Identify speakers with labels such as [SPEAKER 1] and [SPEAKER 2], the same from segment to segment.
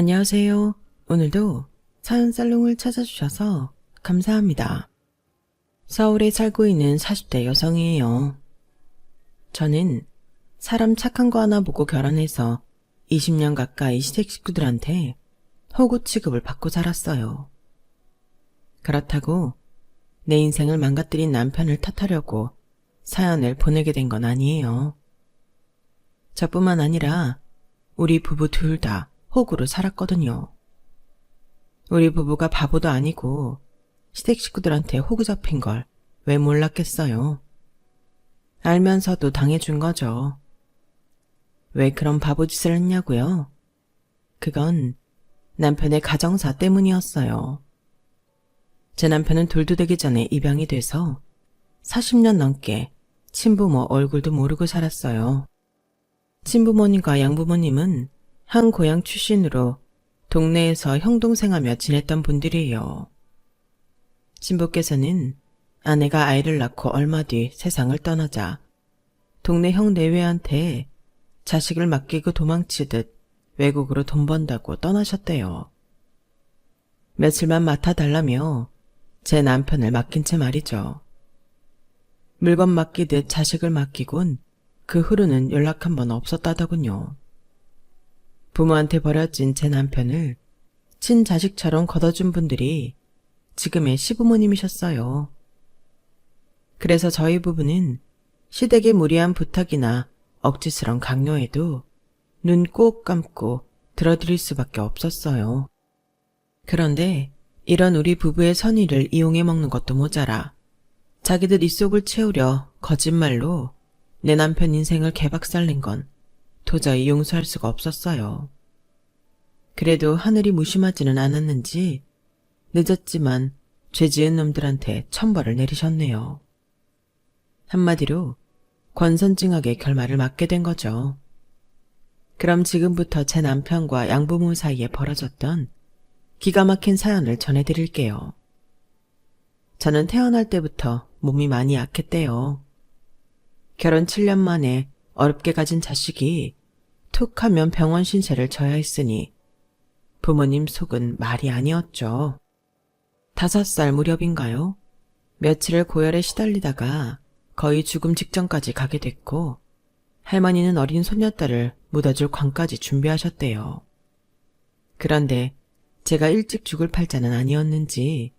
[SPEAKER 1] 안녕하세요. 오늘도 사연 살롱을 찾아주셔서 감사합니다. 서울에 살고 있는 40대 여성이에요. 저는 사람 착한 거 하나 보고 결혼해서 20년 가까이 시댁 식구들한테 호구 취급을 받고 살았어요. 그렇다고 내 인생을 망가뜨린 남편을 탓하려고 사연을 보내게 된 건 아니에요. 저뿐만 아니라 우리 부부 둘 다 호구로 살았거든요. 우리 부부가 바보도 아니고 시댁 식구들한테 호구 잡힌 걸 왜 몰랐겠어요. 알면서도 당해준 거죠. 왜 그런 바보짓을 했냐고요? 그건 남편의 가정사 때문이었어요. 제 남편은 돌도 되기 전에 입양이 돼서 40년 넘게 친부모 얼굴도 모르고 살았어요. 친부모님과 양부모님은 한 고향 출신으로 동네에서 형동생하며 지냈던 분들이에요. 친부께서는 아내가 아이를 낳고 얼마 뒤 세상을 떠나자 동네 형 내외한테 자식을 맡기고 도망치듯 외국으로 돈 번다고 떠나셨대요. 며칠만 맡아달라며 제 남편을 맡긴 채 말이죠. 물건 맡기듯 자식을 맡기곤 그 후로는 연락 한 번 없었다더군요. 부모한테 버려진 제 남편을 친자식처럼 걷어준 분들이 지금의 시부모님이셨어요. 그래서 저희 부부는 시댁의 무리한 부탁이나 억지스런 강요에도 눈 꼭 감고 들어드릴 수밖에 없었어요. 그런데 이런 우리 부부의 선의를 이용해 먹는 것도 모자라 자기들 입속을 채우려 거짓말로 내 남편 인생을 개박살낸 건 도저히 용서할 수가 없었어요. 그래도 하늘이 무심하지는 않았는지 늦었지만 죄 지은 놈들한테 천벌을 내리셨네요. 한마디로 권선징악의 결말을 맞게 된 거죠. 그럼 지금부터 제 남편과 양부모 사이에 벌어졌던 기가 막힌 사연을 전해드릴게요. 저는 태어날 때부터 몸이 많이 약했대요. 결혼 7년 만에 어렵게 가진 자식이 툭 하면 병원 신세를 져야 했으니 부모님 속은 말이 아니었죠. 5살 무렵인가요? 며칠을 고열에 시달리다가 거의 죽음 직전까지 가게 됐고 할머니는 어린 손녀딸을 묻어줄 관까지 준비하셨대요. 그런데 제가 일찍 죽을 팔자는 아니었는지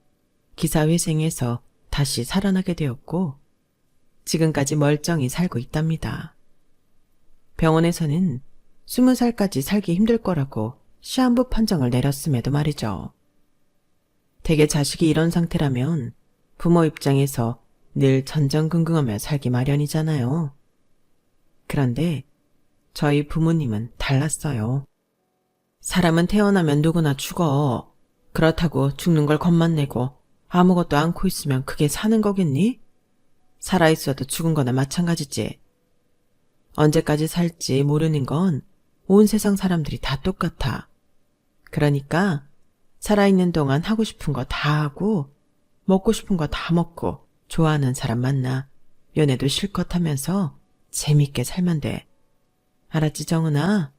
[SPEAKER 1] 기사회생해서 다시 살아나게 되었고 지금까지 멀쩡히 살고 있답니다. 병원에서는 20살까지 살기 힘들 거라고 시한부 판정을 내렸음에도 말이죠. 대개 자식이 이런 상태라면 부모 입장에서 늘 전전긍긍하며 살기 마련이잖아요. 그런데 저희 부모님은 달랐어요. 사람은 태어나면 누구나 죽어. 그렇다고 죽는 걸 겁만 내고 아무것도 않고 있으면 그게 사는 거겠니? 살아있어도 죽은 거나 마찬가지지. 언제까지 살지 모르는 건 온 세상 사람들이 다 똑같아. 그러니까 살아있는 동안 하고 싶은 거 다 하고 먹고 싶은 거 다 먹고 좋아하는 사람 만나 연애도 실컷 하면서 재밌게 살면 돼. 알았지 정은아?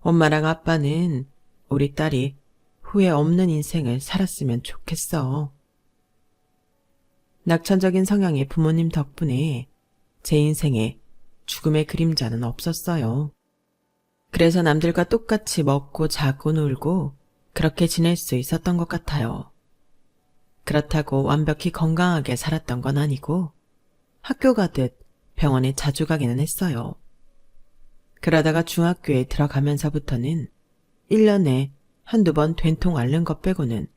[SPEAKER 1] 엄마랑 아빠는 우리 딸이 후회 없는 인생을 살았으면 좋겠어. 낙천적인 성향의 부모님 덕분에 제 인생에 죽음의 그림자는 없었어요. 그래서 남들과 똑같이 먹고 자고 놀고 그렇게 지낼 수 있었던 것 같아요. 그렇다고 완벽히 건강하게 살았던 건 아니고 학교 가듯 병원에 자주 가기는 했어요. 그러다가 중학교에 들어가면서부터는 1년에 한두 번 된통 앓는 것 빼고는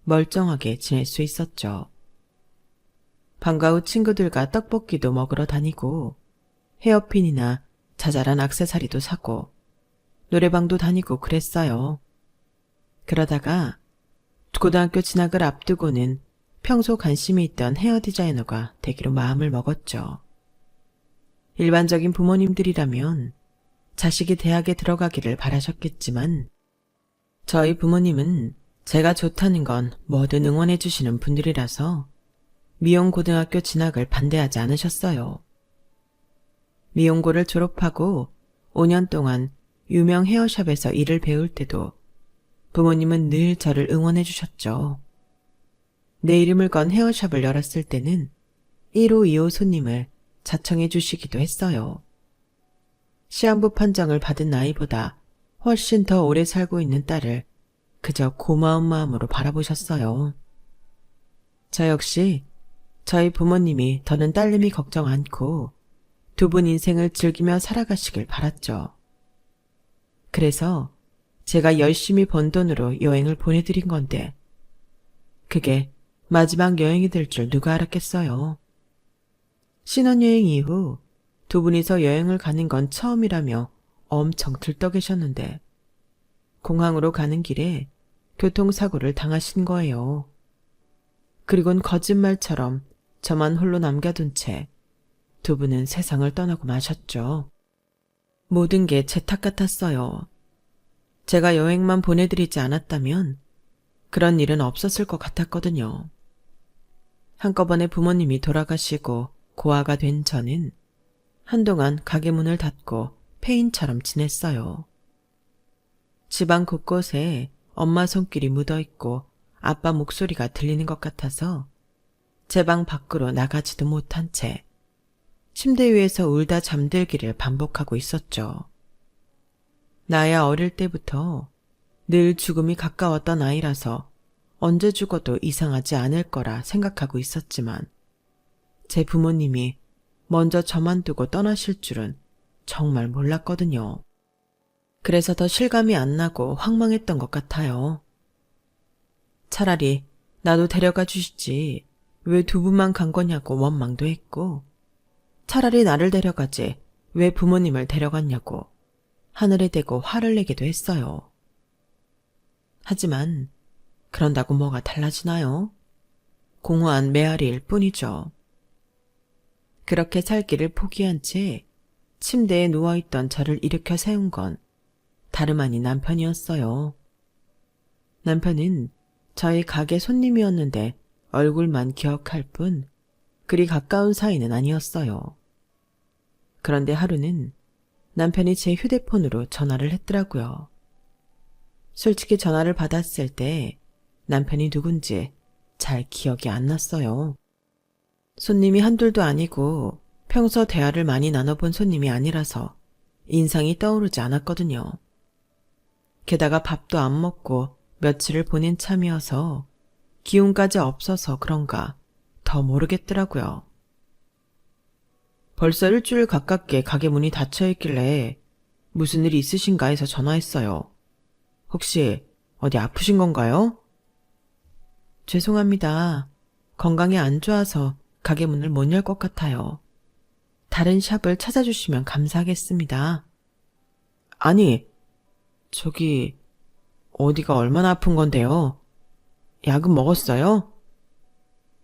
[SPEAKER 1] 멀쩡하게 지낼 수 있었죠. 방과 후 친구들과 떡볶이도 먹으러 다니고 헤어핀이나 자잘한 액세서리도 사고 노래방도 다니고 그랬어요. 그러다가 고등학교 진학을 앞두고는 평소 관심이 있던 헤어 디자이너가 되기로 마음을 먹었죠. 일반적인 부모님들이라면 자식이 대학에 들어가기를 바라셨겠지만 저희 부모님은 제가 좋다는 건 뭐든 응원해 주시는 분들이라서 미용고등학교 진학을 반대하지 않으셨어요. 미용고를 졸업하고 5년 동안 유명 헤어샵에서 일을 배울 때도 부모님은 늘 저를 응원해 주셨죠. 내 이름을 건 헤어샵을 열었을 때는 1호, 2호 손님을 자청해 주시기도 했어요. 시한부 판정을 받은 나이보다 훨씬 더 오래 살고 있는 딸을 그저 고마운 마음으로 바라보셨어요. 저 역시 저희 부모님이 더는 딸내미 걱정 않고 두 분 인생을 즐기며 살아가시길 바랐죠. 그래서 제가 열심히 번 돈으로 여행을 보내드린 건데 그게 마지막 여행이 될 줄 누가 알았겠어요. 신혼여행 이후 두 분이서 여행을 가는 건 처음이라며 엄청 들떠계셨는데 공항으로 가는 길에 교통사고를 당하신 거예요. 그리곤 거짓말처럼 저만 홀로 남겨둔 채 두 분은 세상을 떠나고 마셨죠. 모든 게 제 탓 같았어요. 제가 여행만 보내드리지 않았다면 그런 일은 없었을 것 같았거든요. 한꺼번에 부모님이 돌아가시고 고아가 된 저는 한동안 가게 문을 닫고 폐인처럼 지냈어요. 집안 곳곳에 엄마 손길이 묻어있고 아빠 목소리가 들리는 것 같아서 제 방 밖으로 나가지도 못한 채 침대 위에서 울다 잠들기를 반복하고 있었죠. 나야 어릴 때부터 늘 죽음이 가까웠던 아이라서 언제 죽어도 이상하지 않을 거라 생각하고 있었지만 제 부모님이 먼저 저만 두고 떠나실 줄은 정말 몰랐거든요. 그래서 더 실감이 안 나고 황망했던 것 같아요. 차라리 나도 데려가 주시지 왜 두 분만 간 거냐고 원망도 했고 차라리 나를 데려가지 왜 부모님을 데려갔냐고 하늘에 대고 화를 내기도 했어요. 하지만 그런다고 뭐가 달라지나요? 공허한 메아리일 뿐이죠. 그렇게 살기를 포기한 채 침대에 누워있던 저를 일으켜 세운 건 다름 아닌 남편이었어요. 남편은 저희 가게 손님이었는데 얼굴만 기억할 뿐 그리 가까운 사이는 아니었어요. 그런데 하루는 남편이 제 휴대폰으로 전화를 했더라고요. 솔직히 전화를 받았을 때 남편이 누군지 잘 기억이 안 났어요. 손님이 한둘도 아니고 평소 대화를 많이 나눠본 손님이 아니라서 인상이 떠오르지 않았거든요. 게다가 밥도 안 먹고 며칠을 보낸 참이어서 기운까지 없어서 그런가 더 모르겠더라고요. 벌써 일주일 가깝게 가게 문이 닫혀 있길래 무슨 일 있으신가 해서 전화했어요. 혹시 어디 아프신 건가요? 죄송합니다. 건강이 안 좋아서 가게 문을 못 열 것 같아요. 다른 샵을 찾아주시면 감사하겠습니다. 아니, 저기 어디가 얼마나 아픈 건데요? 약은 먹었어요?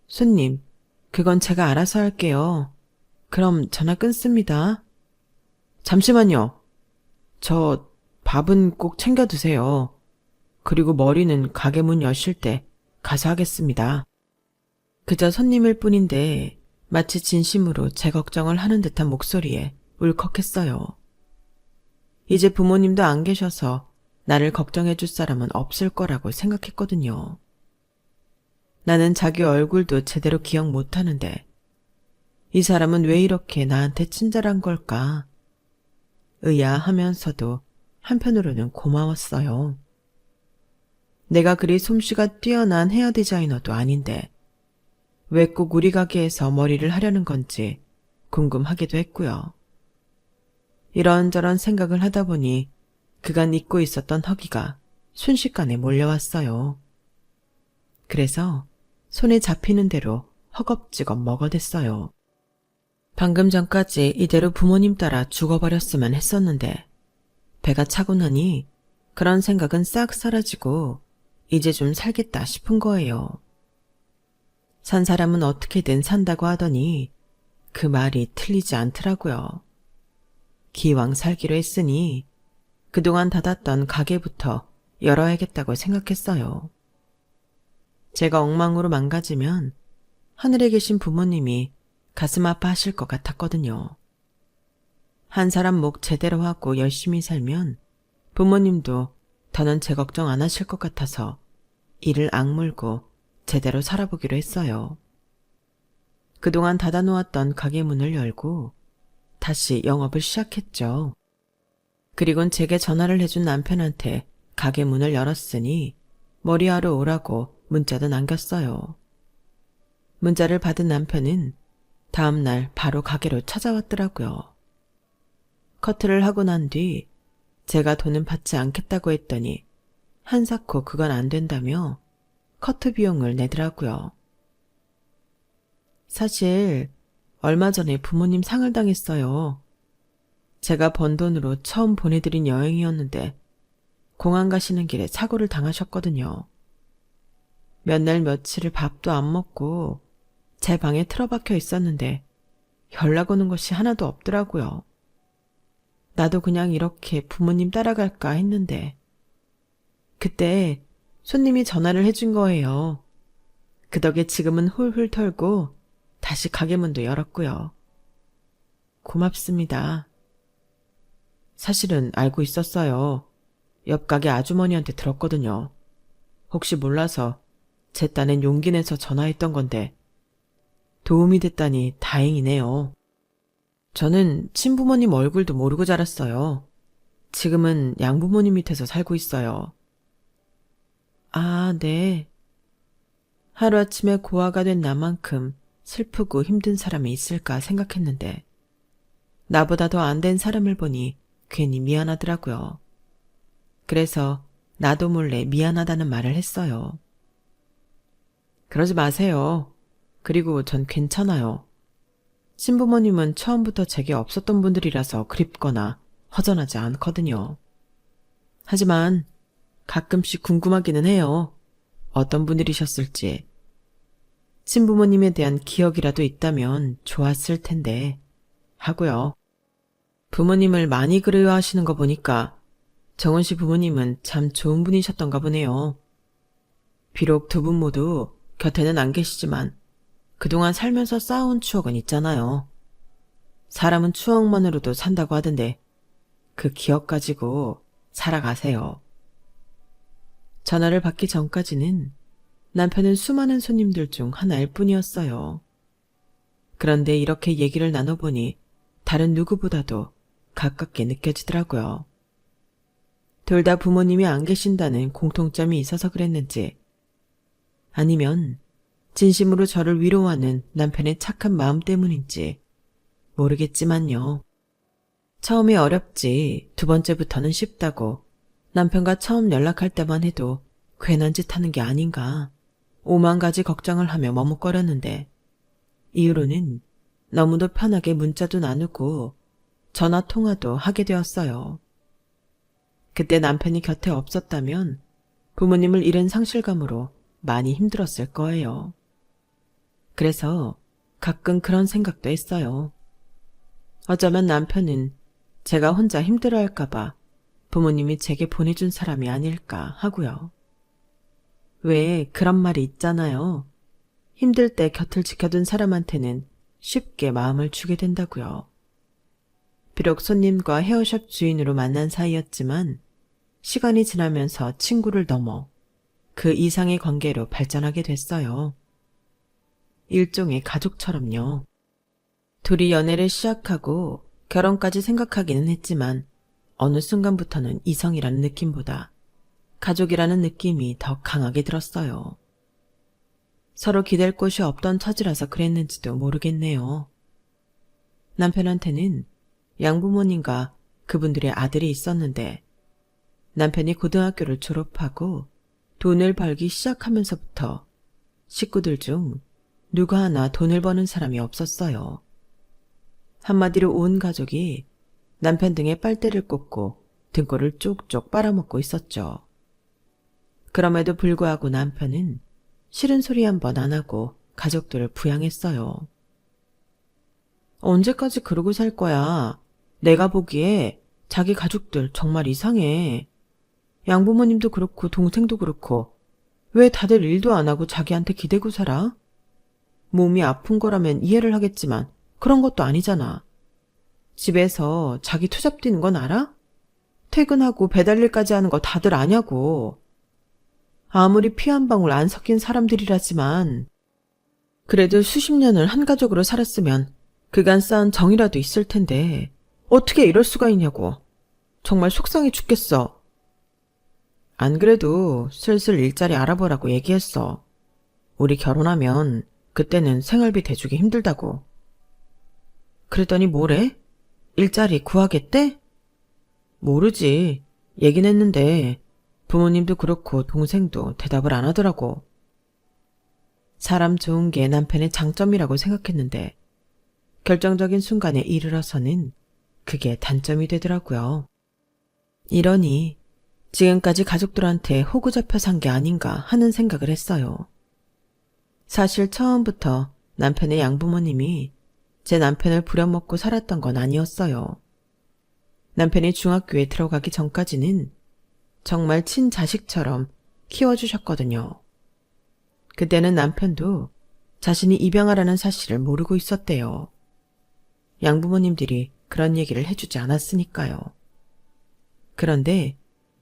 [SPEAKER 1] 손님, 그건 제가 알아서 할게요. 그럼 전화 끊습니다. 잠시만요. 저 밥은 꼭 챙겨 드세요. 그리고 머리는 가게 문 여실 때 가서 하겠습니다. 그저 손님일 뿐인데 마치 진심으로 제 걱정을 하는 듯한 목소리에 울컥했어요. 이제 부모님도 안 계셔서 나를 걱정해 줄 사람은 없을 거라고 생각했거든요. 나는 자기 얼굴도 제대로 기억 못하는데 이 사람은 왜 이렇게 나한테 친절한 걸까? 의아하면서도 한편으로는 고마웠어요. 내가 그리 솜씨가 뛰어난 헤어 디자이너도 아닌데 왜 꼭 우리 가게에서 머리를 하려는 건지 궁금하기도 했고요. 이런저런 생각을 하다 보니 그간 잊고 있었던 허기가 순식간에 몰려왔어요. 그래서 손에 잡히는 대로 허겁지겁 먹어댔어요. 방금 전까지 이대로 부모님 따라 죽어버렸으면 했었는데 배가 차고 나니 그런 생각은 싹 사라지고 이제 좀 살겠다 싶은 거예요. 산 사람은 어떻게든 산다고 하더니 그 말이 틀리지 않더라고요. 기왕 살기로 했으니 그동안 닫았던 가게부터 열어야겠다고 생각했어요. 제가 엉망으로 망가지면 하늘에 계신 부모님이 가슴 아파하실 것 같았거든요. 한 사람 목 제대로 하고 열심히 살면 부모님도 더는 제 걱정 안 하실 것 같아서 이를 악물고 제대로 살아보기로 했어요. 그동안 닫아놓았던 가게 문을 열고 다시 영업을 시작했죠. 그리곤 제게 전화를 해준 남편한테 가게 문을 열었으니 머리하러 오라고 문자도 남겼어요. 문자를 받은 남편은 다음날 바로 가게로 찾아왔더라고요. 커트를 하고 난 뒤 제가 돈은 받지 않겠다고 했더니 한사코 그건 안 된다며 커트 비용을 내더라고요. 사실 얼마 전에 부모님 상을 당했어요. 제가 번 돈으로 처음 보내드린 여행이었는데 공항 가시는 길에 사고를 당하셨거든요. 몇 날 며칠을 밥도 안 먹고 제 방에 틀어박혀 있었는데 연락 오는 것이 하나도 없더라고요. 나도 그냥 이렇게 부모님 따라갈까 했는데 그때 손님이 전화를 해준 거예요. 그 덕에 지금은 훌훌 털고 다시 가게 문도 열었고요. 고맙습니다. 사실은 알고 있었어요. 옆 가게 아주머니한테 들었거든요. 혹시 몰라서 제 딴엔 용기 내서 전화했던 건데 도움이 됐다니 다행이네요. 저는 친부모님 얼굴도 모르고 자랐어요. 지금은 양부모님 밑에서 살고 있어요. 아, 네. 하루아침에 고아가 된 나만큼 슬프고 힘든 사람이 있을까 생각했는데 나보다 더 안 된 사람을 보니 괜히 미안하더라고요. 그래서 나도 몰래 미안하다는 말을 했어요. 그러지 마세요. 그리고 전 괜찮아요. 친부모님은 처음부터 제게 없었던 분들이라서 그립거나 허전하지 않거든요. 하지만 가끔씩 궁금하기는 해요. 어떤 분들이셨을지. 친부모님에 대한 기억이라도 있다면 좋았을 텐데 하고요. 부모님을 많이 그리워하시는 거 보니까 정은 씨 부모님은 참 좋은 분이셨던가 보네요. 비록 두 분 모두 곁에는 안 계시지만 그동안 살면서 쌓아온 추억은 있잖아요. 사람은 추억만으로도 산다고 하던데 그 기억 가지고 살아가세요. 전화를 받기 전까지는 남편은 수많은 손님들 중 하나일 뿐이었어요. 그런데 이렇게 얘기를 나눠보니 다른 누구보다도 가깝게 느껴지더라고요. 둘 다 부모님이 안 계신다는 공통점이 있어서 그랬는지 아니면 진심으로 저를 위로하는 남편의 착한 마음 때문인지 모르겠지만요. 처음에 어렵지 두 번째부터는 쉽다고 남편과 처음 연락할 때만 해도 괜한 짓 하는 게 아닌가 오만 가지 걱정을 하며 머뭇거렸는데 이후로는 너무도 편하게 문자도 나누고 전화 통화도 하게 되었어요. 그때 남편이 곁에 없었다면 부모님을 잃은 상실감으로 많이 힘들었을 거예요. 그래서 가끔 그런 생각도 했어요. 어쩌면 남편은 제가 혼자 힘들어할까봐 부모님이 제게 보내준 사람이 아닐까 하고요. 왜 그런 말이 있잖아요. 힘들 때 곁을 지켜둔 사람한테는 쉽게 마음을 주게 된다고요. 비록 손님과 헤어샵 주인으로 만난 사이였지만 시간이 지나면서 친구를 넘어 그 이상의 관계로 발전하게 됐어요. 일종의 가족처럼요. 둘이 연애를 시작하고 결혼까지 생각하기는 했지만 어느 순간부터는 이성이라는 느낌보다 가족이라는 느낌이 더 강하게 들었어요. 서로 기댈 곳이 없던 처지라서 그랬는지도 모르겠네요. 남편한테는 양부모님과 그분들의 아들이 있었는데 남편이 고등학교를 졸업하고 돈을 벌기 시작하면서부터 식구들 중 누구 하나 돈을 버는 사람이 없었어요. 한마디로 온 가족이 남편 등에 빨대를 꽂고 등골을 쪽쪽 빨아먹고 있었죠. 그럼에도 불구하고 남편은 싫은 소리 한 번 안 하고 가족들을 부양했어요. 언제까지 그러고 살 거야? 내가 보기에 자기 가족들 정말 이상해. 양부모님도 그렇고 동생도 그렇고 왜 다들 일도 안 하고 자기한테 기대고 살아? 몸이 아픈 거라면 이해를 하겠지만 그런 것도 아니잖아. 집에서 자기 투잡 뛰는 건 알아? 퇴근하고 배달일까지 하는 거 다들 아냐고. 아무리 피 한 방울 안 섞인 사람들이라지만 그래도 수십 년을 한 가족으로 살았으면 그간 쌓은 정이라도 있을 텐데 어떻게 이럴 수가 있냐고. 정말 속상해 죽겠어. 안 그래도 슬슬 일자리 알아보라고 얘기했어. 우리 결혼하면 그때는 생활비 대주기 힘들다고. 그랬더니 뭐래? 일자리 구하겠대? 모르지. 얘긴 했는데 부모님도 그렇고 동생도 대답을 안 하더라고. 사람 좋은 게 남편의 장점이라고 생각했는데 결정적인 순간에 이르러서는 그게 단점이 되더라고요. 이러니 지금까지 가족들한테 호구 잡혀 산 게 아닌가 하는 생각을 했어요. 사실 처음부터 남편의 양부모님이 제 남편을 부려먹고 살았던 건 아니었어요. 남편이 중학교에 들어가기 전까지는 정말 친자식처럼 키워주셨거든요. 그때는 남편도 자신이 입양하라는 사실을 모르고 있었대요. 양부모님들이 그런 얘기를 해주지 않았으니까요. 그런데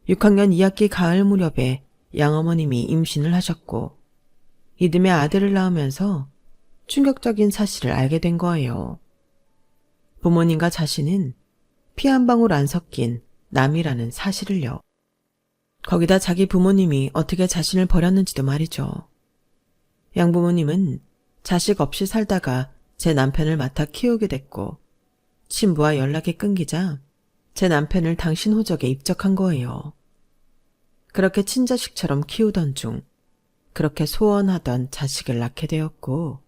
[SPEAKER 1] 6학년 2학기 가을 무렵에 양어머님이 임신을 하셨고 이듬해 아들을 낳으면서 충격적인 사실을 알게 된 거예요. 부모님과 자신은 피 한 방울 안 섞인 남이라는 사실을요. 거기다 자기 부모님이 어떻게 자신을 버렸는지도 말이죠. 양부모님은 자식 없이 살다가 제 남편을 맡아 키우게 됐고 친부와 연락이 끊기자 제 남편을 당신 호적에 입적한 거예요. 그렇게 친자식처럼 키우던 중 그렇게 소원하던 자식을 낳게 되었고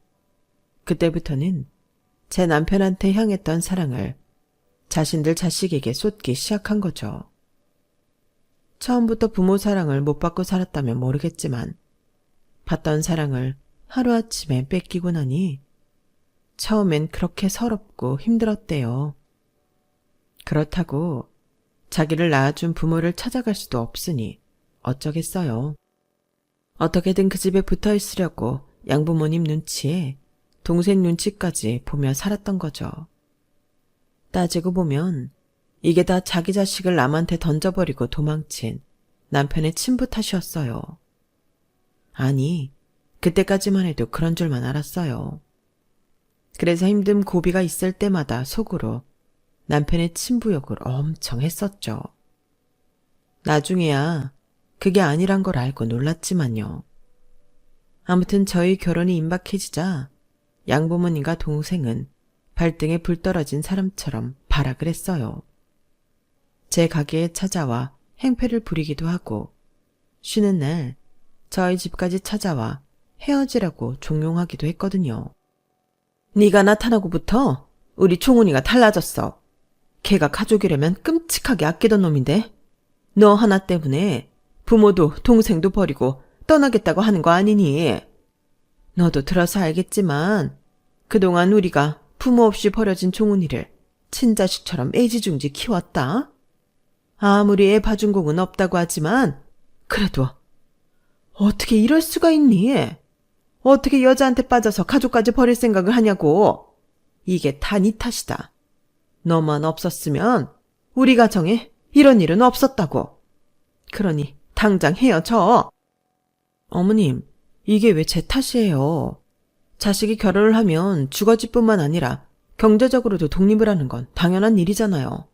[SPEAKER 1] 그때부터는 제 남편한테 향했던 사랑을 자신들 자식에게 쏟기 시작한 거죠. 처음부터 부모 사랑을 못 받고 살았다면 모르겠지만 받던 사랑을 하루아침에 뺏기고 나니 처음엔 그렇게 서럽고 힘들었대요. 그렇다고 자기를 낳아준 부모를 찾아갈 수도 없으니 어쩌겠어요. 어떻게든 그 집에 붙어 있으려고 양부모님 눈치에 동생 눈치까지 보며 살았던 거죠. 따지고 보면 이게 다 자기 자식을 남한테 던져버리고 도망친 남편의 친부 탓이었어요. 아니, 그때까지만 해도 그런 줄만 알았어요. 그래서 힘든 고비가 있을 때마다 속으로 남편의 친부욕을 엄청 했었죠. 나중에야 그게 아니란 걸 알고 놀랐지만요. 아무튼 저희 결혼이 임박해지자 양부모님과 동생은 발등에 불 떨어진 사람처럼 발악을 했어요. 제 가게에 찾아와 행패를 부리기도 하고 쉬는 날 저희 집까지 찾아와 헤어지라고 종용하기도 했거든요. 네가 나타나고부터 우리 종훈이가 달라졌어. 걔가 가족이라면 끔찍하게 아끼던 놈인데 너 하나 때문에 부모도 동생도 버리고 떠나겠다고 하는 거 아니니? 너도 들어서 알겠지만 그동안 우리가 부모 없이 버려진 종훈이를 친자식처럼 애지중지 키웠다. 아무리 애 봐준 공은 없다고 하지만 그래도 어떻게 이럴 수가 있니? 어떻게 여자한테 빠져서 가족까지 버릴 생각을 하냐고. 이게 다 네 탓이다. 너만 없었으면 우리 가정에 이런 일은 없었다고. 그러니 당장 헤어져. 어머님, 이게 왜 제 탓이에요? 자식이 결혼을 하면 주거지뿐만 아니라 경제적으로도 독립을 하는 건 당연한 일이잖아요.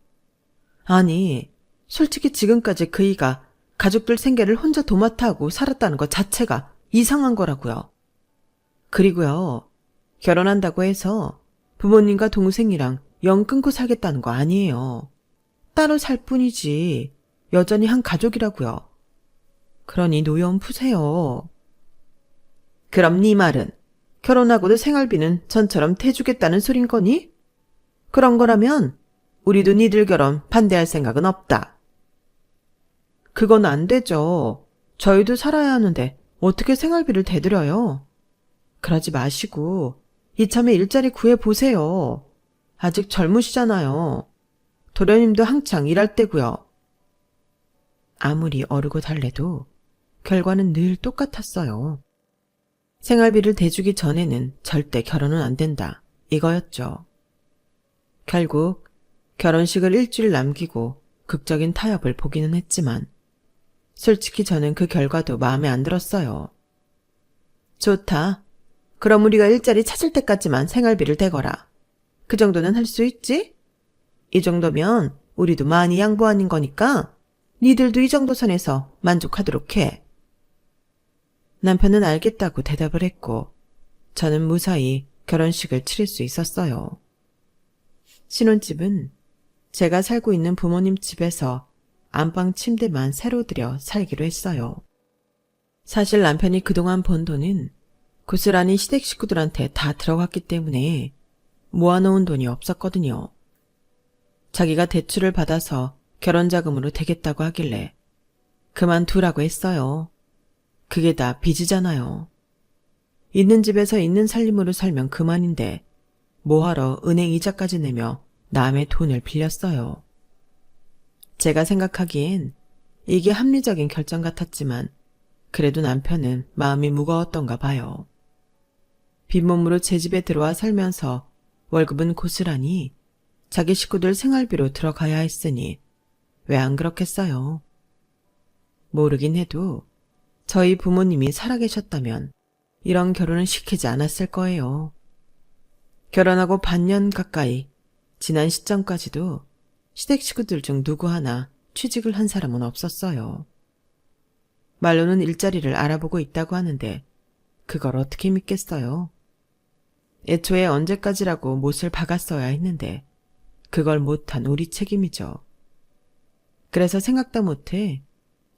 [SPEAKER 1] 아니, 솔직히 지금까지 그이가 가족들 생계를 혼자 도맡아 하고 살았다는 것 자체가 이상한 거라고요. 그리고요, 결혼한다고 해서 부모님과 동생이랑 연 끊고 살겠다는 거 아니에요. 따로 살 뿐이지 여전히 한 가족이라고요. 그러니 노여움 푸세요. 그럼 네 말은 결혼하고도 생활비는 전처럼 대주겠다는 소린 거니? 그런 거라면 우리도 니들 결혼 반대할 생각은 없다. 그건 안 되죠. 저희도 살아야 하는데 어떻게 생활비를 대드려요? 그러지 마시고 이참에 일자리 구해보세요. 아직 젊으시잖아요. 도련님도 한창 일할 때고요. 아무리 어르고 달래도 결과는 늘 똑같았어요. 생활비를 대주기 전에는 절대 결혼은 안 된다. 이거였죠. 결국 결혼식을 일주일 남기고 극적인 타협을 보기는 했지만 솔직히 저는 그 결과도 마음에 안 들었어요. 좋다. 그럼 우리가 일자리 찾을 때까지만 생활비를 대거라. 그 정도는 할 수 있지? 이 정도면 우리도 많이 양보 아닌 거니까 니들도 이 정도 선에서 만족하도록 해. 남편은 알겠다고 대답을 했고 저는 무사히 결혼식을 치를 수 있었어요. 신혼집은 제가 살고 있는 부모님 집에서 안방 침대만 새로 들여 살기로 했어요. 사실 남편이 그동안 번 돈은 고스란히 시댁 식구들한테 다 들어갔기 때문에 모아놓은 돈이 없었거든요. 자기가 대출을 받아서 결혼자금으로 되겠다고 하길래 그만두라고 했어요. 그게 다 빚이잖아요. 있는 집에서 있는 살림으로 살면 그만인데 뭐하러 은행 이자까지 내며 남의 돈을 빌렸어요. 제가 생각하기엔 이게 합리적인 결정 같았지만 그래도 남편은 마음이 무거웠던가 봐요. 빈몸으로 제 집에 들어와 살면서 월급은 고스란히 자기 식구들 생활비로 들어가야 했으니 왜 안 그렇겠어요? 모르긴 해도 저희 부모님이 살아계셨다면 이런 결혼을 시키지 않았을 거예요. 결혼하고 반년 가까이 지난 시점까지도 시댁 식구들 중 누구 하나 취직을 한 사람은 없었어요. 말로는 일자리를 알아보고 있다고 하는데 그걸 어떻게 믿겠어요? 애초에 언제까지라고 못을 박았어야 했는데 그걸 못한 우리 책임이죠. 그래서 생각도 못해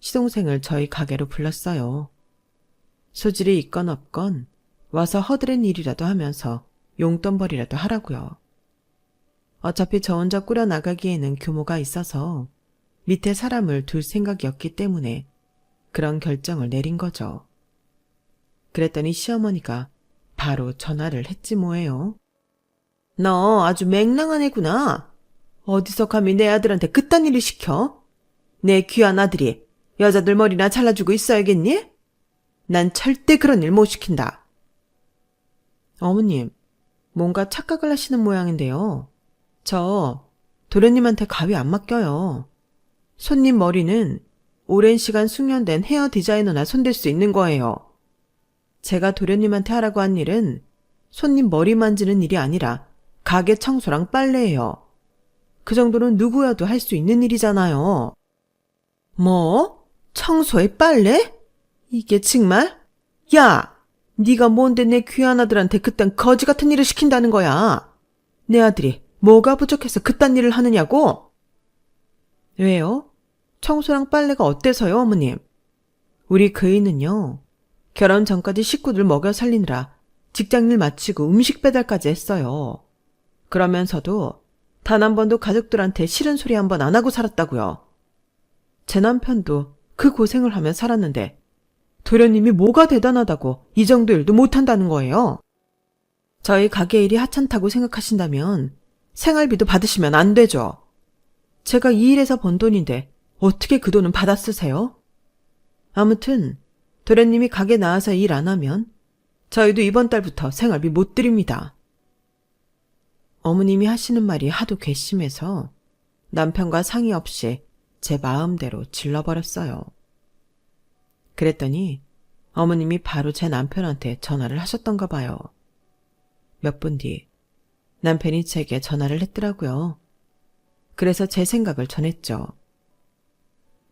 [SPEAKER 1] 시동생을 저희 가게로 불렀어요. 소질이 있건 없건 와서 허드렛 일이라도 하면서 용돈벌이라도 하라고요. 어차피 저 혼자 꾸려나가기에는 규모가 있어서 밑에 사람을 둘 생각이었기 때문에 그런 결정을 내린 거죠. 그랬더니 시어머니가 바로 전화를 했지 뭐예요. 너 아주 맹랑한 애구나. 어디서 감히 내 아들한테 그딴 일을 시켜? 내 귀한 아들이 여자들 머리나 잘라주고 있어야겠니? 난 절대 그런 일 못 시킨다. 어머님, 뭔가 착각을 하시는 모양인데요. 저 도련님한테 가위 안 맡겨요. 손님 머리는 오랜 시간 숙련된 헤어 디자이너나 손댈 수 있는 거예요. 제가 도련님한테 하라고 한 일은 손님 머리 만지는 일이 아니라 가게 청소랑 빨래예요. 그 정도는 누구여도 할 수 있는 일이잖아요. 뭐? 청소에 빨래? 이게 정말? 야! 네가 뭔데 내 귀한 아들한테 그딴 거지 같은 일을 시킨다는 거야. 내 아들이 뭐가 부족해서 그딴 일을 하느냐고? 왜요? 청소랑 빨래가 어때서요, 어머님? 우리 그이는요, 결혼 전까지 식구들 먹여 살리느라 직장일 마치고 음식 배달까지 했어요. 그러면서도 단 한 번도 가족들한테 싫은 소리 한 번 안 하고 살았다고요. 제 남편도 그 고생을 하며 살았는데 도련님이 뭐가 대단하다고 이 정도 일도 못한다는 거예요. 저희 가게 일이 하찮다고 생각하신다면 생활비도 받으시면 안 되죠. 제가 이 일에서 번 돈인데 어떻게 그 돈은 받아 쓰세요? 아무튼 도련님이 가게 나와서 일 안 하면 저희도 이번 달부터 생활비 못 드립니다. 어머님이 하시는 말이 하도 괘씸해서 남편과 상의 없이 제 마음대로 질러버렸어요. 그랬더니 어머님이 바로 제 남편한테 전화를 하셨던가 봐요. 몇 분 뒤 남편이 제게 전화를 했더라고요. 그래서 제 생각을 전했죠.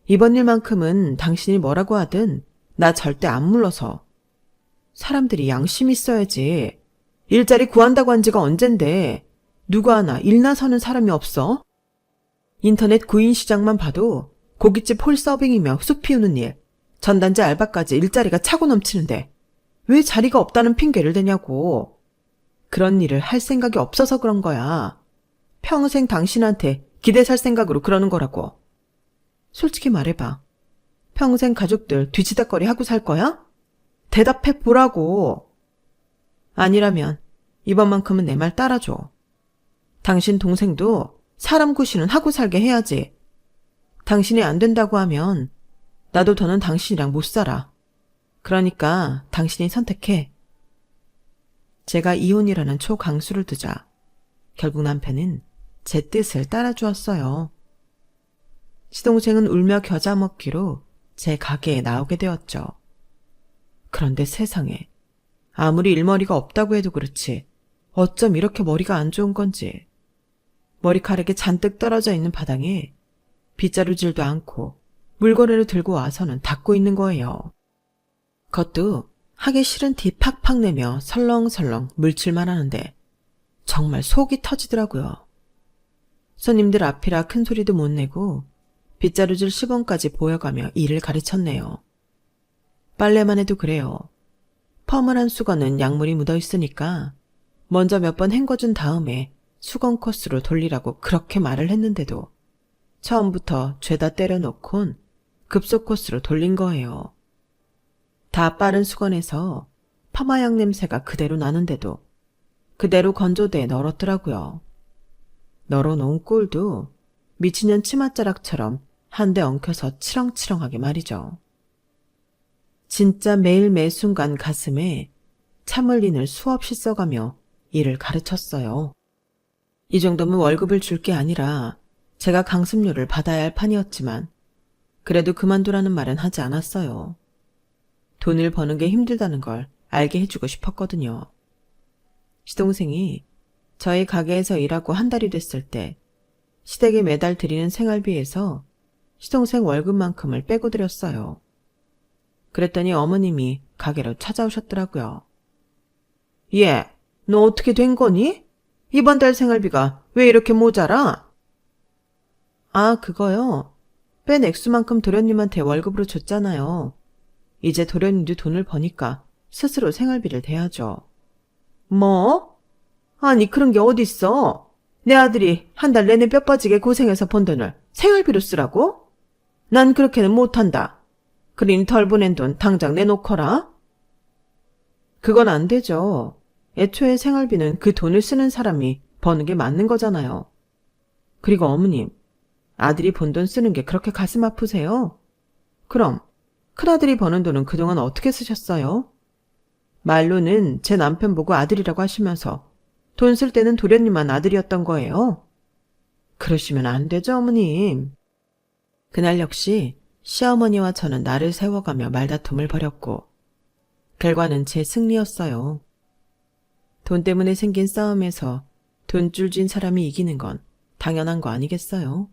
[SPEAKER 1] 이번 일만큼은 당신이 뭐라고 하든 나 절대 안 물러서. 사람들이 양심 있어야지. 일자리 구한다고 한 지가 언젠데 누구 하나 일나 서는 사람이 없어? 인터넷 구인 시장만 봐도 고깃집 홀서빙이며 숲 피우는 일, 전단지 알바까지 일자리가 차고 넘치는데 왜 자리가 없다는 핑계를 대냐고. 그런 일을 할 생각이 없어서 그런 거야. 평생 당신한테 기대 살 생각으로 그러는 거라고. 솔직히 말해봐. 평생 가족들 뒤치다꺼리 하고 살 거야? 대답해 보라고. 아니라면 이번만큼은 내 말 따라줘. 당신 동생도 사람 구실은 하고 살게 해야지. 당신이 안 된다고 하면 나도 더는 당신이랑 못 살아. 그러니까 당신이 선택해. 제가 이혼이라는 초강수를 두자 결국 남편은 제 뜻을 따라주었어요. 시동생은 울며 겨자 먹기로 제 가게에 나오게 되었죠. 그런데 세상에, 아무리 일머리가 없다고 해도 그렇지 어쩜 이렇게 머리가 안 좋은 건지. 머리카락이 잔뜩 떨어져 있는 바닥에 빗자루질도 않고 물고래를 들고 와서는 닦고 있는 거예요. 그것도 하기 싫은 티 팍팍 내며 설렁설렁 물칠만 하는데 정말 속이 터지더라고요. 손님들 앞이라 큰 소리도 못 내고 빗자루질 시범까지 보여가며 일을 가르쳤네요. 빨래만 해도 그래요. 펌을 한 수건은 약물이 묻어 있으니까 먼저 몇 번 헹궈준 다음에 수건 코스로 돌리라고 그렇게 말을 했는데도 처음부터 죄다 때려놓곤 급속 코스로 돌린 거예요. 다 빠른 수건에서 파마약 냄새가 그대로 나는데도 그대로 건조대에 널었더라고요. 널어놓은 꼴도 미친년 치맛자락처럼 한 대 엉켜서 치렁치렁하게 말이죠. 진짜 매일 매 순간 가슴에 참을린을 수없이 써가며 일을 가르쳤어요. 이 정도면 월급을 줄 게 아니라 제가 강습료를 받아야 할 판이었지만 그래도 그만두라는 말은 하지 않았어요. 돈을 버는 게 힘들다는 걸 알게 해주고 싶었거든요. 시동생이 저희 가게에서 일하고 한 달이 됐을 때 시댁에 매달 드리는 생활비에서 시동생 월급만큼을 빼고 드렸어요. 그랬더니 어머님이 가게로 찾아오셨더라고요. 얘, 너 어떻게 된 거니? 이번 달 생활비가 왜 이렇게 모자라? 아, 그거요. 뺀 액수만큼 도련님한테 월급으로 줬잖아요. 이제 도련님도 돈을 버니까 스스로 생활비를 대야죠. 뭐? 아니 그런 게 어딨어? 내 아들이 한 달 내내 뼈 빠지게 고생해서 번 돈을 생활비로 쓰라고? 난 그렇게는 못한다. 그러니 덜 보낸 돈 당장 내놓거라. 그건 안 되죠. 애초에 생활비는 그 돈을 쓰는 사람이 버는 게 맞는 거잖아요. 그리고 어머님, 아들이 번 돈 쓰는 게 그렇게 가슴 아프세요? 그럼 큰아들이 버는 돈은 그동안 어떻게 쓰셨어요? 말로는 제 남편 보고 아들이라고 하시면서 돈 쓸 때는 도련님만 아들이었던 거예요. 그러시면 안 되죠, 어머님. 그날 역시 시어머니와 저는 날을 세워가며 말다툼을 벌였고 결과는 제 승리였어요. 돈 때문에 생긴 싸움에서 돈줄 쥔 사람이 이기는 건 당연한 거 아니겠어요?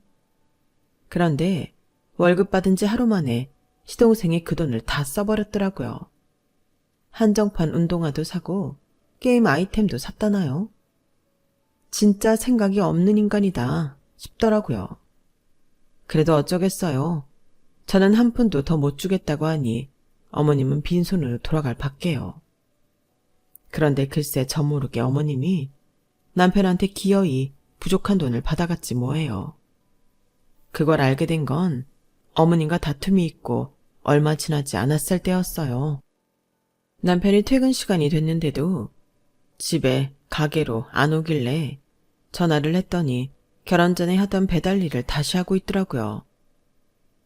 [SPEAKER 1] 그런데 월급 받은 지 하루 만에 시동생이 그 돈을 다 써버렸더라고요. 한정판 운동화도 사고 게임 아이템도 샀다나요? 진짜 생각이 없는 인간이다 싶더라고요. 그래도 어쩌겠어요. 저는 한 푼도 더 못 주겠다고 하니 어머님은 빈손으로 돌아갈 밖에요. 그런데 글쎄 저 모르게 어머님이 남편한테 기어이 부족한 돈을 받아갔지 뭐예요. 그걸 알게 된 건 어머님과 다툼이 있고 얼마 지나지 않았을 때였어요. 남편이 퇴근 시간이 됐는데도 집에 가게로 안 오길래 전화를 했더니 결혼 전에 하던 배달 일을 다시 하고 있더라고요.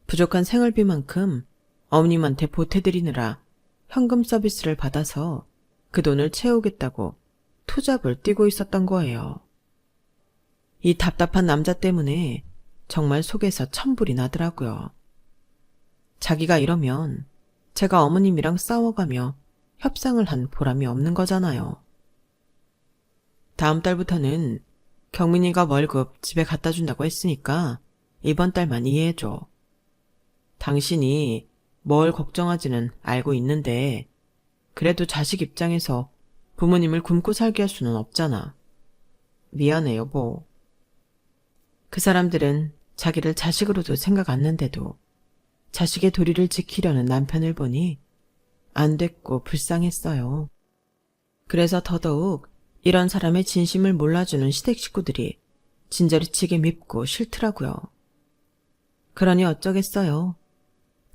[SPEAKER 1] 부족한 생활비만큼 어머님한테 보태드리느라 현금 서비스를 받아서 그 돈을 채우겠다고 투잡을 뛰고 있었던 거예요. 이 답답한 남자 때문에 정말 속에서 천불이 나더라고요. 자기가 이러면 제가 어머님이랑 싸워가며 협상을 한 보람이 없는 거잖아요. 다음 달부터는 경민이가 월급 집에 갖다 준다고 했으니까 이번 달만 이해해줘. 당신이 뭘 걱정하지는 알고 있는데 그래도 자식 입장에서 부모님을 굶고 살게 할 수는 없잖아. 미안해 여보. 그 사람들은 자기를 자식으로도 생각 않는데도 자식의 도리를 지키려는 남편을 보니 안 됐고 불쌍했어요. 그래서 더더욱 이런 사람의 진심을 몰라주는 시댁 식구들이 진저리치게 밉고 싫더라고요. 그러니 어쩌겠어요.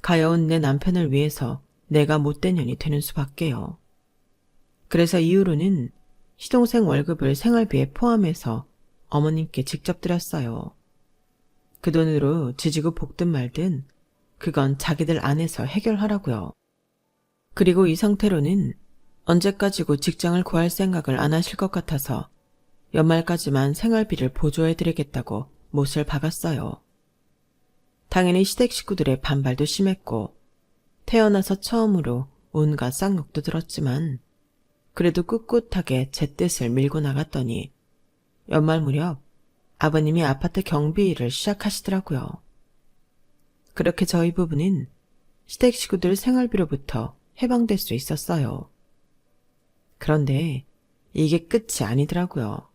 [SPEAKER 1] 가여운 내 남편을 위해서 내가 못된 년이 되는 수밖에요. 그래서 이후로는 시동생 월급을 생활비에 포함해서 어머님께 직접 드렸어요. 그 돈으로 지지고 볶든 말든 그건 자기들 안에서 해결하라고요. 그리고 이 상태로는 언제까지고 직장을 구할 생각을 안 하실 것 같아서 연말까지만 생활비를 보조해드리겠다고 못을 박았어요. 당연히 시댁 식구들의 반발도 심했고 태어나서 처음으로 온갖 쌍욕도 들었지만 그래도 꿋꿋하게 제 뜻을 밀고 나갔더니 연말 무렵 아버님이 아파트 경비 일을 시작하시더라고요. 그렇게 저희 부부는 시댁 식구들 생활비로부터 해방될 수 있었어요. 그런데 이게 끝이 아니더라고요.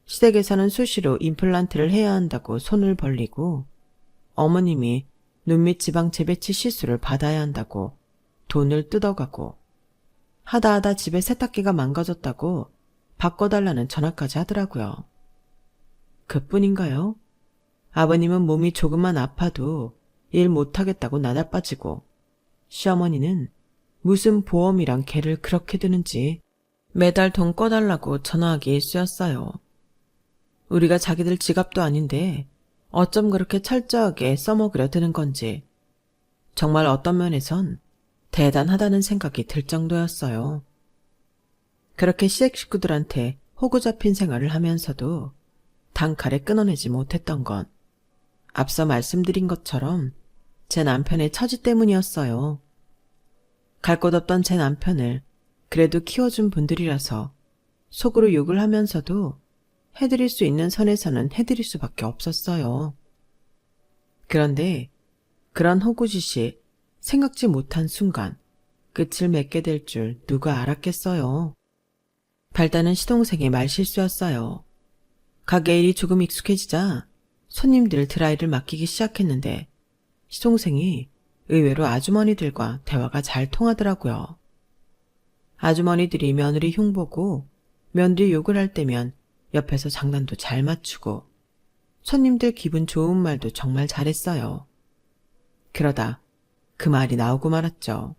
[SPEAKER 1] 시댁에서는 수시로 임플란트를 해야 한다고 손을 벌리고 어머님이 눈밑 지방 재배치 시술을 받아야 한다고 돈을 뜯어가고 하다 집에 세탁기가 망가졌다고 바꿔달라는 전화까지 하더라고요. 그뿐인가요? 아버님은 몸이 조금만 아파도 일 못하겠다고 나달빠지고 시어머니는 무슨 보험이랑 개를 그렇게 드는지 매달 돈 꺼달라고 전화하기 일쑤였어요. 우리가 자기들 지갑도 아닌데 어쩜 그렇게 철저하게 써먹으려 드는 건지 정말 어떤 면에선 대단하다는 생각이 들 정도였어요. 그렇게 시댁 식구들한테 호구 잡힌 생활을 하면서도 단칼에 끊어내지 못했던 건 앞서 말씀드린 것처럼 제 남편의 처지 때문이었어요. 갈 곳 없던 제 남편을 그래도 키워준 분들이라서 속으로 욕을 하면서도 해드릴 수 있는 선에서는 해드릴 수밖에 없었어요. 그런데 그런 호구짓이 생각지 못한 순간 끝을 맺게 될 줄 누가 알았겠어요. 발단은 시동생의 말실수였어요. 가게 일이 조금 익숙해지자 손님들 드라이를 맡기기 시작했는데 시동생이 의외로 아주머니들과 대화가 잘 통하더라고요. 아주머니들이 며느리 흉보고 며느리 욕을 할 때면 옆에서 장난도 잘 맞추고 손님들 기분 좋은 말도 정말 잘했어요. 그러다 그 말이 나오고 말았죠.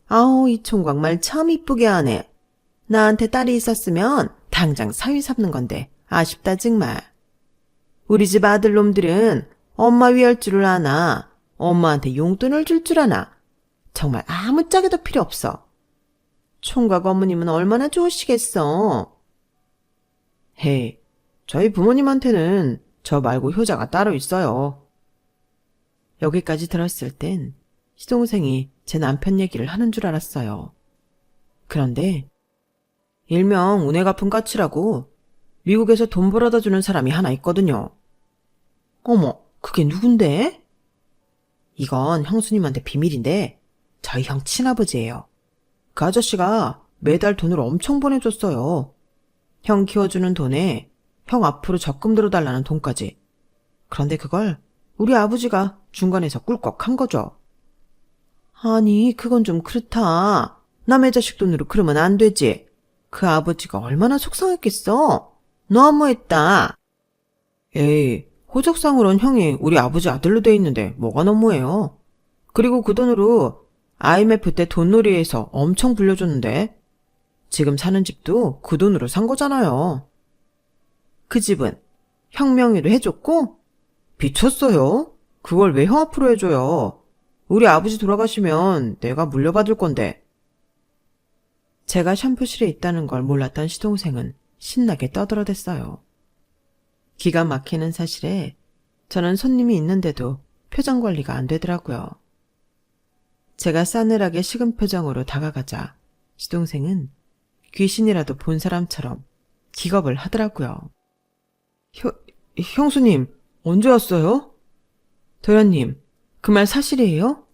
[SPEAKER 1] 아우, 이 총각 말 참 이쁘게 하네. 나한테 딸이 있었으면 당장 사위 삼는 건데 아쉽다 정말. 우리 집 아들놈들은 엄마 위할 줄을 아나. 엄마한테 용돈을 줄 줄 아나. 정말 아무짝에도 필요 없어. 총각 어머님은 얼마나 좋으시겠어. 헤이, 저희 부모님한테는 저 말고 효자가 따로 있어요. 여기까지 들었을 땐 시동생이 제 남편 얘기를 하는 줄 알았어요. 그런데 일명 운해 갚은 까치라고 미국에서 돈 벌어다 주는 사람이 하나 있거든요. 어머, 그게 누군데? 이건 형수님한테 비밀인데 저희 형 친아버지예요. 그 아저씨가 매달 돈을 엄청 보내줬어요. 형 키워주는 돈에 형 앞으로 적금 들어달라는 돈까지. 그런데 그걸 우리 아버지가 중간에서 꿀꺽한 거죠. 아니, 그건 좀 그렇다. 남의 자식 돈으로 그러면 안 되지. 그 아버지가 얼마나 속상했겠어. 너무했다. 에이, 호적상으론 형이 우리 아버지 아들로 돼 있는데 뭐가 너무해요. 그리고 그 돈으로 IMF 때 돈놀이에서 엄청 불려줬는데 지금 사는 집도 그 돈으로 산 거잖아요. 그 집은 형 명의로 해줬고 비쳤어요. 그걸 왜 형 앞으로 해줘요. 우리 아버지 돌아가시면 내가 물려받을 건데. 제가 샴푸실에 있다는 걸 몰랐던 시동생은 신나게 떠들어댔어요. 기가 막히는 사실에 저는 손님이 있는데도 표정 관리가 안 되더라고요. 제가 싸늘하게 식은 표정으로 다가가자 시동생은 귀신이라도 본 사람처럼 기겁을 하더라고요. 형수님, 언제 왔어요? 도련님, 그 말 사실이에요?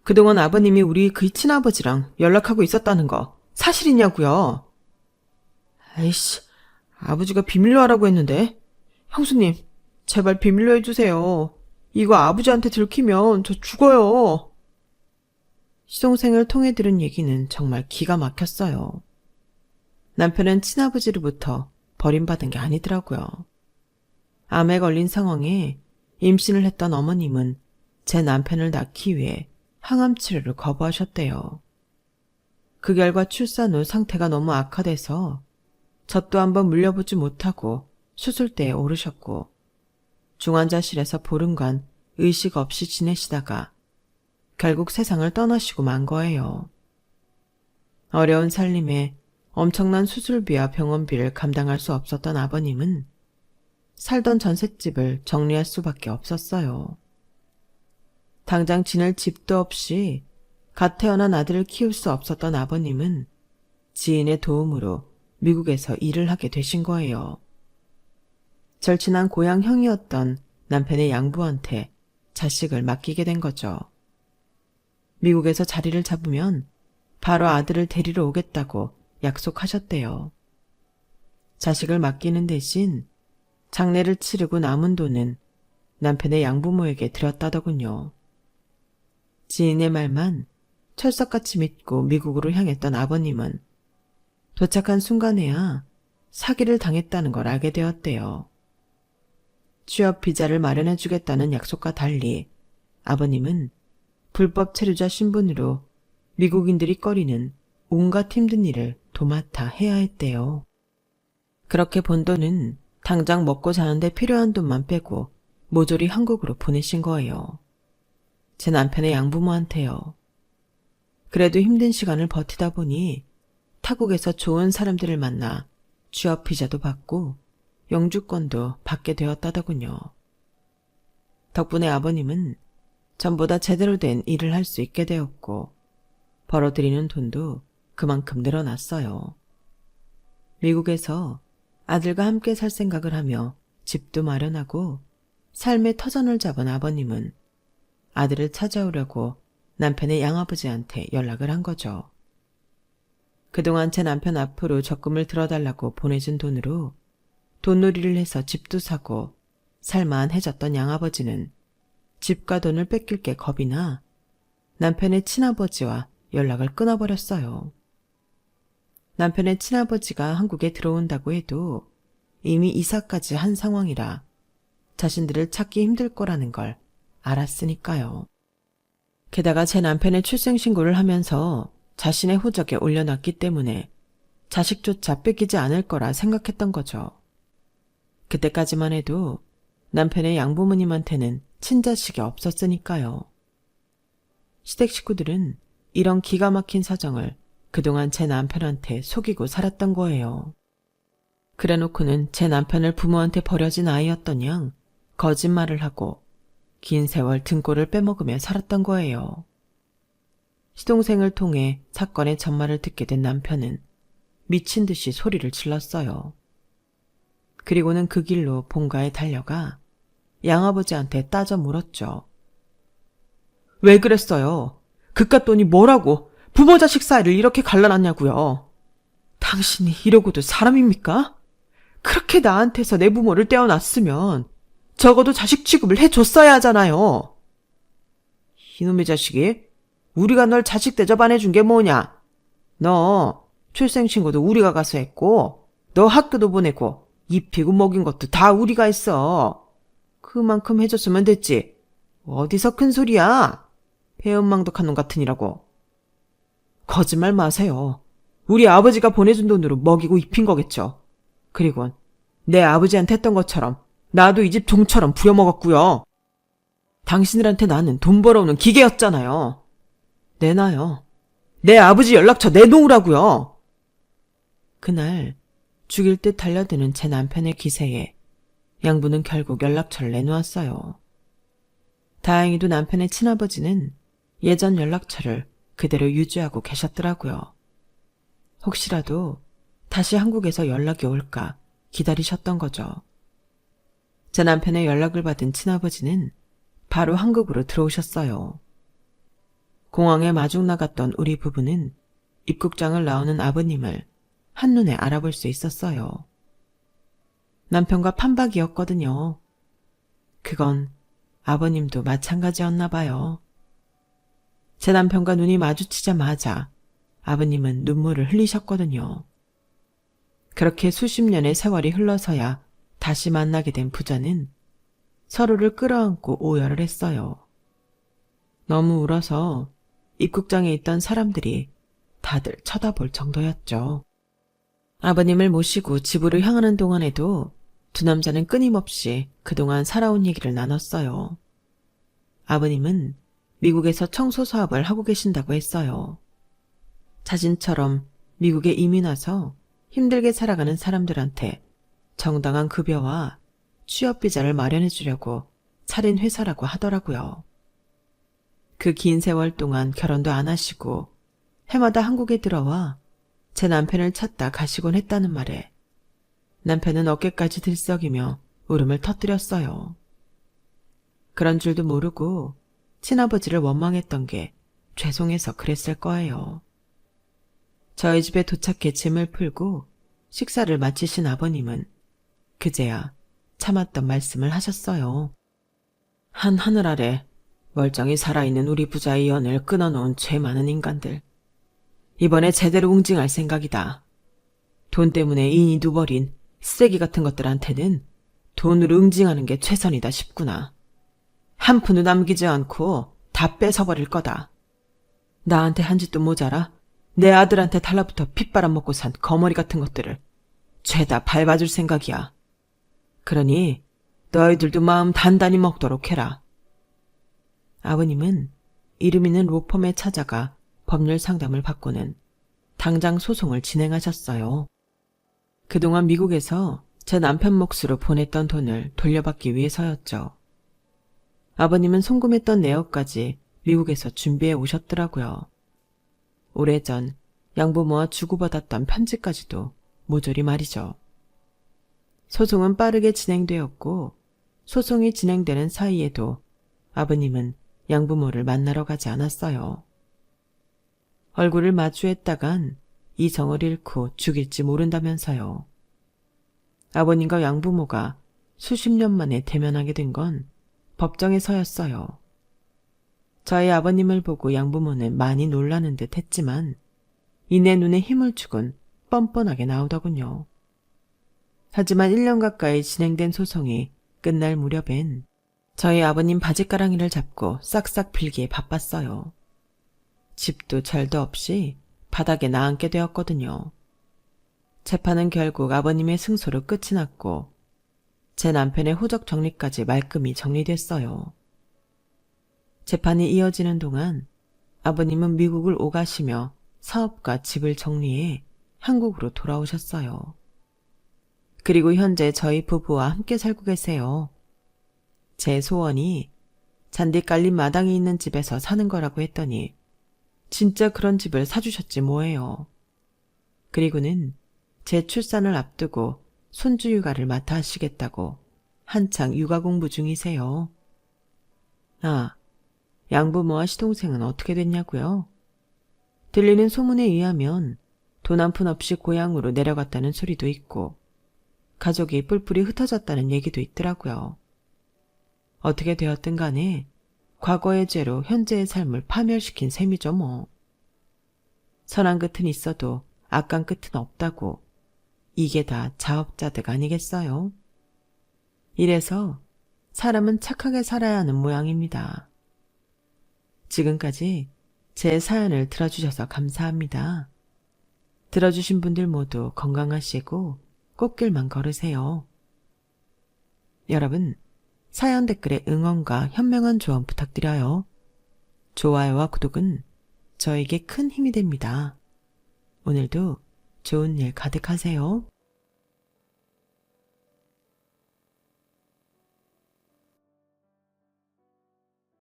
[SPEAKER 1] 그동안 아버님이 우리 그 친아버지랑 연락하고 있었다는 거 사실이냐고요? 아이씨, 아버지가 비밀로 하라고 했는데. 형수님, 제발 비밀로 해주세요. 이거 아버지한테 들키면 저 죽어요. 시동생을 통해 들은 얘기는 정말 기가 막혔어요. 남편은 친아버지로부터 버림받은 게 아니더라고요. 암에 걸린 상황에 임신을 했던 어머님은 제 남편을 낳기 위해 항암 치료를 거부하셨대요. 그 결과 출산 후 상태가 너무 악화돼서 젖도 한번 물려보지 못하고 수술대에 오르셨고 중환자실에서 보름간 의식 없이 지내시다가 결국 세상을 떠나시고 만 거예요. 어려운 살림에 엄청난 수술비와 병원비를 감당할 수 없었던 아버님은 살던 전셋집을 정리할 수밖에 없었어요. 당장 지낼 집도 없이 갓 태어난 아들을 키울 수 없었던 아버님은 지인의 도움으로 미국에서 일을 하게 되신 거예요. 절친한 고향 형이었던 남편의 양부한테 자식을 맡기게 된 거죠. 미국에서 자리를 잡으면 바로 아들을 데리러 오겠다고 약속하셨대요. 자식을 맡기는 대신 장례를 치르고 남은 돈은 남편의 양부모에게 드렸다더군요. 지인의 말만 철석같이 믿고 미국으로 향했던 아버님은 도착한 순간에야 사기를 당했다는 걸 알게 되었대요. 취업 비자를 마련해 주겠다는 약속과 달리 아버님은 불법 체류자 신분으로 미국인들이 꺼리는 온갖 힘든 일을 도맡아 해야 했대요. 그렇게 번 돈은 당장 먹고 자는데 필요한 돈만 빼고 모조리 한국으로 보내신 거예요. 제 남편의 양부모한테요. 그래도 힘든 시간을 버티다 보니 타국에서 좋은 사람들을 만나 취업 비자도 받고 영주권도 받게 되었다더군요. 덕분에 아버님은 전보다 제대로 된 일을 할 수 있게 되었고 벌어들이는 돈도 그만큼 늘어났어요. 미국에서 아들과 함께 살 생각을 하며 집도 마련하고 삶의 터전을 잡은 아버님은 아들을 찾아오려고 남편의 양아버지한테 연락을 한 거죠. 그동안 제 남편 앞으로 적금을 들어달라고 보내준 돈으로 돈놀이를 해서 집도 사고 살만해졌던 양아버지는 집과 돈을 뺏길 게 겁이 나 남편의 친아버지와 연락을 끊어버렸어요. 남편의 친아버지가 한국에 들어온다고 해도 이미 이사까지 한 상황이라 자신들을 찾기 힘들 거라는 걸 알았으니까요. 게다가 제 남편의 출생신고를 하면서 자신의 호적에 올려놨기 때문에 자식조차 뺏기지 않을 거라 생각했던 거죠. 그때까지만 해도 남편의 양부모님한테는 친자식이 없었으니까요. 시댁 식구들은 이런 기가 막힌 사정을 그동안 제 남편한테 속이고 살았던 거예요. 그래놓고는 제 남편을 부모한테 버려진 아이였던 양 거짓말을 하고 긴 세월 등골을 빼먹으며 살았던 거예요. 시동생을 통해 사건의 전말을 듣게 된 남편은 미친 듯이 소리를 질렀어요. 그리고는 그 길로 본가에 달려가 양아버지한테 따져 물었죠. 왜 그랬어요? 그깟 돈이 뭐라고 부모 자식 사이를 이렇게 갈라놨냐고요. 당신이 이러고도 사람입니까? 그렇게 나한테서 내 부모를 떼어놨으면 적어도 자식 취급을 해줬어야 하잖아요. 이놈의 자식이 우리가 널 자식 대접 안 해준 게 뭐냐? 너 출생신고도 우리가 가서 했고 너 학교도 보내고 입히고 먹인 것도 다 우리가 했어. 그만큼 해줬으면 됐지. 어디서 큰 소리야? 배은망덕한 놈 같으니라고. 거짓말 마세요. 우리 아버지가 보내준 돈으로 먹이고 입힌 거겠죠. 그리고 내 아버지한테 했던 것처럼 나도 이 집 종처럼 부려먹었고요. 당신들한테 나는 돈 벌어오는 기계였잖아요. 내놔요. 내 아버지 연락처 내놓으라고요. 그날 죽일 듯 달려드는 제 남편의 기세에 양부는 결국 연락처를 내놓았어요. 다행히도 남편의 친아버지는 예전 연락처를 그대로 유지하고 계셨더라고요. 혹시라도 다시 한국에서 연락이 올까 기다리셨던 거죠. 제 남편의 연락을 받은 친아버지는 바로 한국으로 들어오셨어요. 공항에 마중 나갔던 우리 부부는 입국장을 나오는 아버님을 한눈에 알아볼 수 있었어요. 남편과 판박이었거든요. 그건 아버님도 마찬가지였나 봐요. 제 남편과 눈이 마주치자마자 아버님은 눈물을 흘리셨거든요. 그렇게 수십 년의 세월이 흘러서야 다시 만나게 된 부자는 서로를 끌어안고 오열을 했어요. 너무 울어서 입국장에 있던 사람들이 다들 쳐다볼 정도였죠. 아버님을 모시고 집으로 향하는 동안에도 두 남자는 끊임없이 그동안 살아온 얘기를 나눴어요. 아버님은 미국에서 청소 사업을 하고 계신다고 했어요. 자신처럼 미국에 이민 와서 힘들게 살아가는 사람들한테 정당한 급여와 취업비자를 마련해 주려고 차린 회사라고 하더라고요. 그 긴 세월 동안 결혼도 안 하시고 해마다 한국에 들어와 제 남편을 찾다 가시곤 했다는 말에 남편은 어깨까지 들썩이며 울음을 터뜨렸어요. 그런 줄도 모르고 친아버지를 원망했던 게 죄송해서 그랬을 거예요. 저희 집에 도착해 짐을 풀고 식사를 마치신 아버님은 그제야 참았던 말씀을 하셨어요. 한 하늘 아래 멀쩡히 살아있는 우리 부자의 연을 끊어놓은 죄 많은 인간들. 이번에 제대로 웅징할 생각이다. 돈 때문에 인이 누버린 쓰레기 같은 것들한테는 돈으로 응징하는 게 최선이다 싶구나. 한 푼도 남기지 않고 다 뺏어버릴 거다. 나한테 한 짓도 모자라 내 아들한테 달라붙어 핏바람 먹고 산 거머리 같은 것들을 죄다 밟아줄 생각이야. 그러니 너희들도 마음 단단히 먹도록 해라. 아버님은 이름 있는 로펌에 찾아가 법률 상담을 받고는 당장 소송을 진행하셨어요. 그동안 미국에서 제 남편 몫으로 보냈던 돈을 돌려받기 위해서였죠. 아버님은 송금했던 내역까지 미국에서 준비해 오셨더라고요. 오래전 양부모와 주고받았던 편지까지도 모조리 말이죠. 소송은 빠르게 진행되었고 소송이 진행되는 사이에도 아버님은 양부모를 만나러 가지 않았어요. 얼굴을 마주했다간 이성을 잃고 죽일지 모른다면서요. 아버님과 양부모가 수십 년 만에 대면하게 된 건 법정에서였어요. 저희 아버님을 보고 양부모는 많이 놀라는 듯 했지만 이내 눈에 힘을 주곤 뻔뻔하게 나오더군요. 하지만 1년 가까이 진행된 소송이 끝날 무렵엔 저희 아버님 바지가랑이를 잡고 싹싹 빌기에 바빴어요. 집도 잘도 없이 바닥에 나앉게 되었거든요. 재판은 결국 아버님의 승소로 끝이 났고 제 남편의 호적 정리까지 말끔히 정리됐어요. 재판이 이어지는 동안 아버님은 미국을 오가시며 사업과 집을 정리해 한국으로 돌아오셨어요. 그리고 현재 저희 부부와 함께 살고 계세요. 제 소원이 잔디 깔린 마당이 있는 집에서 사는 거라고 했더니 진짜 그런 집을 사주셨지 뭐예요. 그리고는 제 출산을 앞두고 손주 육아를 맡아 하시겠다고 한창 육아 공부 중이세요. 아, 양부모와 시동생은 어떻게 됐냐고요? 들리는 소문에 의하면 돈 한 푼 없이 고향으로 내려갔다는 소리도 있고 가족이 뿔뿔이 흩어졌다는 얘기도 있더라고요. 어떻게 되었든 간에 과거의 죄로 현재의 삶을 파멸시킨 셈이죠 뭐. 선한 끝은 있어도 악한 끝은 없다고 이게 다 자업자득 아니겠어요? 이래서 사람은 착하게 살아야 하는 모양입니다. 지금까지 제 사연을 들어주셔서 감사합니다. 들어주신 분들 모두 건강하시고 꽃길만 걸으세요. 여러분, 사연 댓글에 응원과 현명한 조언 부탁드려요. 좋아요와 구독은 저에게 큰 힘이 됩니다. 오늘도 좋은 일 가득하세요.